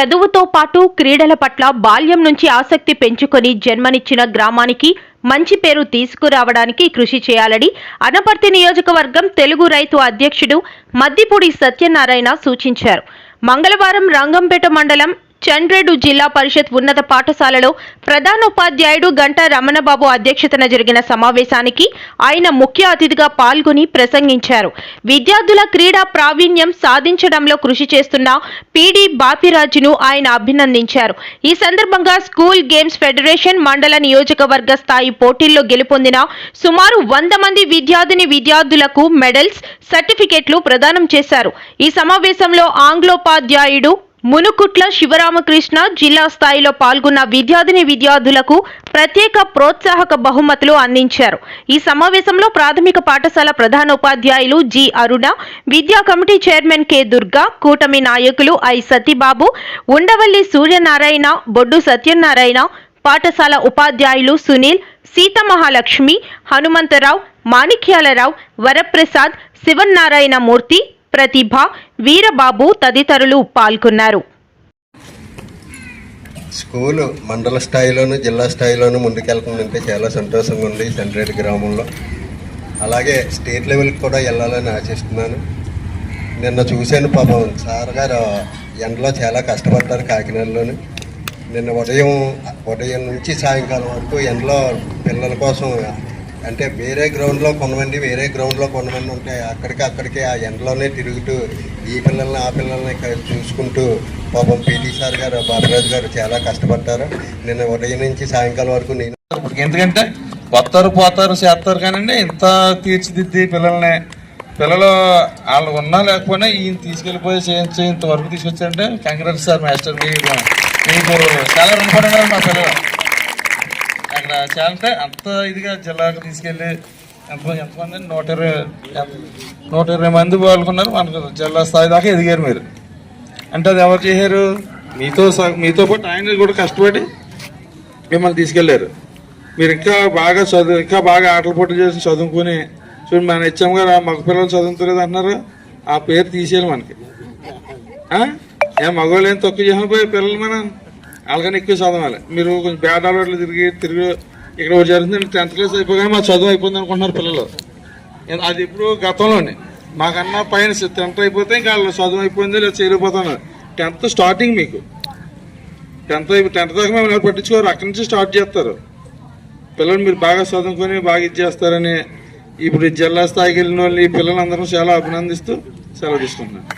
చదువుతో పాటు క్రీడల పట్ల బాల్యం నుంచి ఆసక్తి పెంచుకొని జన్మనిచ్చిన గ్రామానికి మంచి పేరు తీసుకురావడానికి కృషి చేయాలని అనపర్తి నియోజకవర్గం తెలుగు రైతు అధ్యక్షుడు మద్దిపూడి సత్యనారాయణ సూచించారు. మంగళవారం రంగంపేట మండలం చండ్రేడు జిల్లా పరిషత్ ఉన్నత పాఠశాలలో ప్రధానోపాధ్యాయుడు గంటా రమణబాబు అధ్యక్షతన జరిగిన సమావేశానికి ఆయన ముఖ్య అతిథిగా పాల్గొని ప్రసంగించారు. విద్యార్థుల క్రీడా ప్రావీణ్యం సాధించడంలో కృషి చేస్తున్న పీడీ బాపిరాజును ఆయన అభినందించారు. ఈ సందర్భంగా స్కూల్ గేమ్స్ ఫెడరేషన్ మండల నియోజకవర్గ స్థాయి పోటీల్లో గెలుపొందిన సుమారు 100 మంది విద్యార్థులకు మెడల్స్, సర్టిఫికెట్లు ప్రదానం చేశారు. ఈ సమావేశంలో ఆంగ్లోపాధ్యాయుడు మునుకుట్ల శివరామకృష్ణ జిల్లా స్థాయిలో పాల్గొన్న విద్యార్థులకు ప్రత్యేక ప్రోత్సాహక బహుమతులు అందించారు. ఈ సమావేశంలో ప్రాథమిక పాఠశాల ప్రధానోపాధ్యాయులు జి అరుణ, విద్యా కమిటీ చైర్మన్ కె దుర్గా, కూటమి నాయకులు ఐ సతీబాబు, ఉండవల్లి సూర్యనారాయణ, బొడ్డు సత్యనారాయణ, పాఠశాల ఉపాధ్యాయులు సునీల్, సీతమహాలక్ష్మి, హనుమంతరావు, మాణిక్యాలరావు, వరప్రసాద్, శివనారాయణ మూర్తి, ప్రతిభ, వీరబాబు తదితరులు పాల్గొన్నారు. స్కూలు మండల స్థాయిలోను జిల్లా స్థాయిలోను ముందుకెళ్తుందంటే చాలా సంతోషంగా ఉంది. చండ్రేడు గ్రామంలో అలాగే స్టేట్ లెవెల్కి కూడా వెళ్ళాలని ఆశిస్తున్నాను. నిన్న చూశాను, పాపం సార్ గారు ఎండలో చాలా కష్టపడ్డారు కాకినాడలోని. నిన్న ఉదయం నుంచి సాయంకాలం వరకు ఎండలో పిల్లల కోసం, అంటే వేరే గ్రౌండ్లో కొంతమంది ఉంటాయి, అక్కడికి ఆ ఎండలోనే తిరుగుతూ ఈ పిల్లల్ని ఆ పిల్లల్ని చూసుకుంటూ పాపం పీటీ సార్ గారు, బాబరాజు గారు చాలా కష్టపడ్డారు. నిన్న ఉదయం నుంచి సాయంకాలం వరకు నేను ఎందుకంటే పోతారు చేస్తారు కానండి, ఇంత తీర్చిదిద్ది పిల్లలు వాళ్ళు ఉన్నా లేకపోయినా ఈయన తీసుకెళ్ళిపోయి ఇంతవరకు తీసుకొచ్చారంటే కంగ్రాట్స్ సార్ మాస్టర్, మీకు చాలా రుణపడినారు మా పిల్లలు. అక్కడ చాలా అంటే అంత ఇదిగా జిల్లాకు తీసుకెళ్ళి ఎంతమంది 120 మంది పాల్గొన్నారు. మనకు జిల్లా స్థాయి దాకా ఎదిగారు మీరు. అంటే అది ఎవరు చేశారు? మీతో పాటు ఆయన కూడా కష్టపడి మిమ్మల్ని తీసుకెళ్లారు. మీరు ఇంకా బాగా ఆటల పోటీ చేసి చదువుకుని చూడండి, మన ఇచ్చాము కదా మగ పిల్లలు చదువుతలేదు అంటున్నారు, ఆ పేరు తీసేయాలి మనకి. మగవాళ్ళు ఏం తక్కువ చేసిన పోయి పిల్లలు మనం వాళ్ళకన్నా ఎక్కువ చదవాలి. మీరు కొంచెం బ్యాడ్ అలవాట్లు తిరిగి ఇక్కడ ఒకటి జరుగుతుంది, 10th క్లాస్ అయిపోగానే మా చదువు అయిపోయింది అనుకుంటున్నారు పిల్లలు. అది ఇప్పుడు గతంలోనే మాకన్నా పైన 10th అయిపోతే ఇంకా వాళ్ళు చదువు అయిపోయింది లేదా చేయలేకపోతున్నారు. 10th స్టార్టింగ్ మీకు 10th దాకా మేము ఎవరు పట్టించుకోరు, అక్కడి నుంచి స్టార్ట్ చేస్తారు పిల్లలు. మీరు బాగా చదువుకొని బాగా ఇది చేస్తారని ఇప్పుడు జిల్లా స్థాయికి వెళ్ళిన వాళ్ళు ఈ పిల్లలందరూ చాలా అభినందిస్తూ సెలవు తీసుకుంటున్నాను.